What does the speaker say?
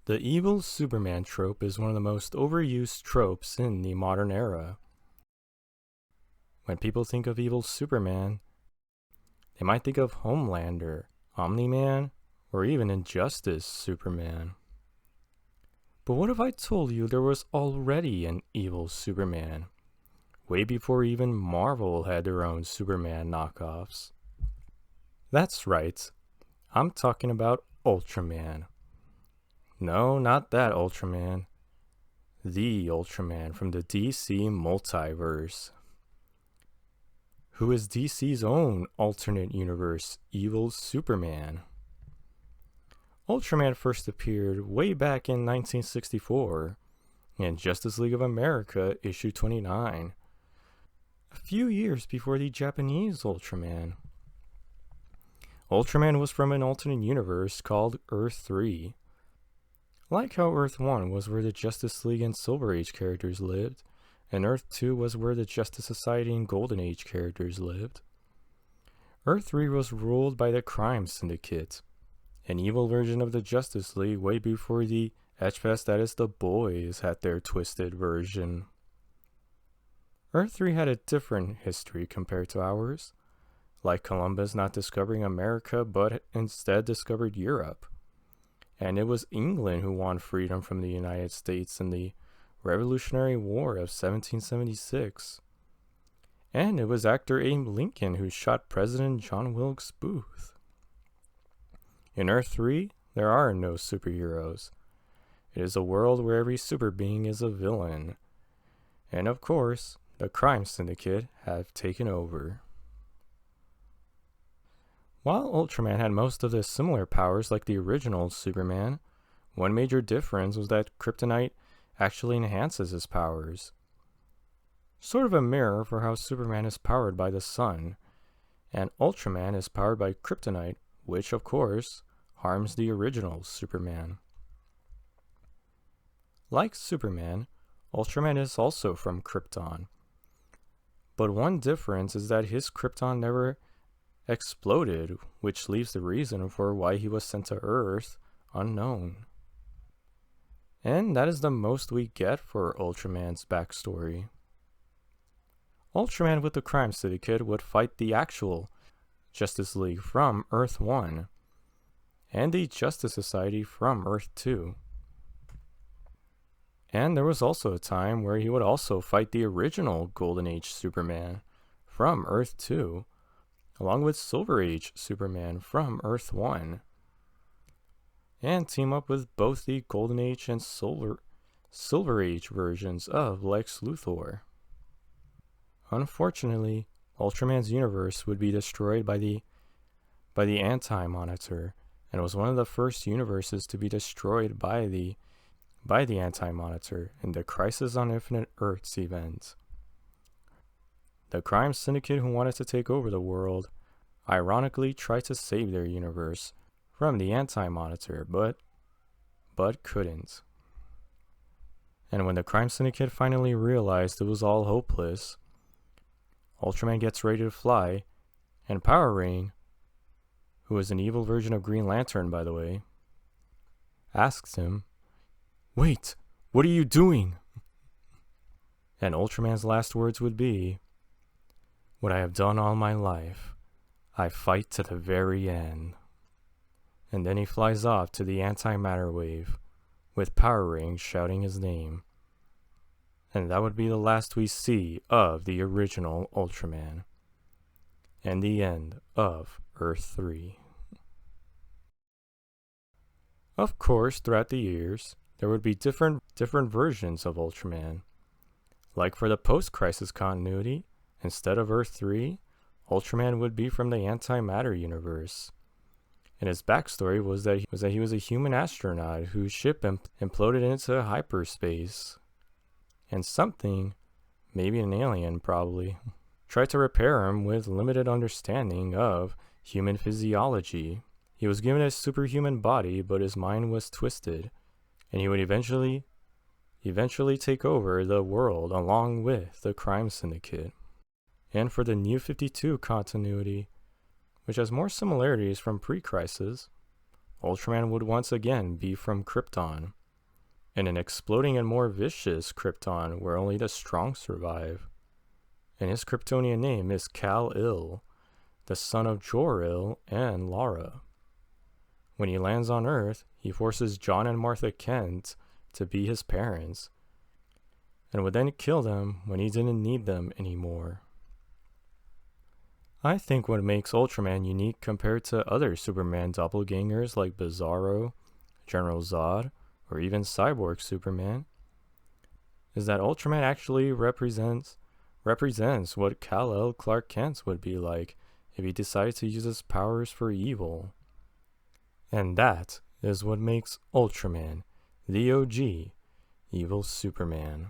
The evil Superman trope is one of the most overused tropes in the modern era. When people think of evil Superman, they might think of Homelander, Omni-Man, or even Injustice Superman. But what if I told you there was already an evil Superman, way before even Marvel had their own Superman knockoffs? That's right, I'm talking about Ultraman. No, not that Ultraman. The Ultraman from the DC multiverse, who is DC's own alternate universe evil Superman. Ultraman first appeared way back in 1964 in Justice League of America issue 29, a few years before the Japanese Ultraman. Ultraman was from an alternate universe called Earth 3. Like how Earth 1 was where the Justice League and Silver Age characters lived, and Earth 2 was where the Justice Society and Golden Age characters lived. Earth 3 was ruled by the Crime Syndicate, an evil version of the Justice League way before the HPS status the Boys had their twisted version. Earth 3 had a different history compared to ours, like Columbus not discovering America but instead discovered Europe. And it was England who won freedom from the United States in the Revolutionary War of 1776. And it was actor Abe Lincoln who shot President John Wilkes Booth. In Earth 3, there are no superheroes. It is a world where every super being is a villain. And of course, the Crime Syndicate have taken over. While Ultraman had most of the similar powers like the original Superman, one major difference was that Kryptonite actually enhances his powers. Sort of a mirror for how Superman is powered by the sun, and Ultraman is powered by Kryptonite, which of course harms the original Superman. Like Superman, Ultraman is also from Krypton. But one difference is that his Krypton never exploded, which leaves the reason for why he was sent to Earth unknown. And that is the most we get for Ultraman's backstory. Ultraman with the Crime Syndicate would fight the actual Justice League from Earth 1, and the Justice Society from Earth 2. And there was also a time where he would also fight the original Golden Age Superman from Earth 2, along with Silver Age Superman from Earth 1, and team up with both the Golden Age and Silver Age versions of Lex Luthor. Unfortunately, Ultraman's universe would be destroyed by the Anti-Monitor, and was one of the first universes to be destroyed by the Anti-Monitor in the Crisis on Infinite Earths event. The Crime Syndicate, who wanted to take over the world, ironically tried to save their universe from the Anti-Monitor, but couldn't. And when the Crime Syndicate finally realized it was all hopeless, Ultraman gets ready to fly, and Power Ring, who is an evil version of Green Lantern by the way, asks him, "Wait, what are you doing?" And Ultraman's last words would be, "What I have done all my life, I fight to the very end." And then he flies off to the antimatter wave, with Power Ring shouting his name. And that would be the last we see of the original Ultraman, and the end of Earth 3. Of course, throughout the years, there would be different versions of Ultraman. Like for the post-Crisis continuity, instead of Earth 3, Ultraman would be from the antimatter universe. And his backstory was that he was a human astronaut whose ship imploded into hyperspace. And something, maybe an alien probably, tried to repair him with limited understanding of human physiology. He was given a superhuman body, but his mind was twisted, and he would eventually take over the world along with the Crime Syndicate. And for the New 52 continuity, which has more similarities from pre-Crisis, Ultraman would once again be from Krypton, in an exploding and more vicious Krypton where only the strong survive. And his Kryptonian name is Kal-El, the son of Jor-El and Lara. When he lands on Earth, he forces John and Martha Kent to be his parents, and would then kill them when he didn't need them anymore. I think what makes Ultraman unique compared to other Superman doppelgangers like Bizarro, General Zod, or even Cyborg Superman is that Ultraman actually represents what Kal-El Clark Kent would be like if he decided to use his powers for evil. And that is what makes Ultraman the OG evil Superman.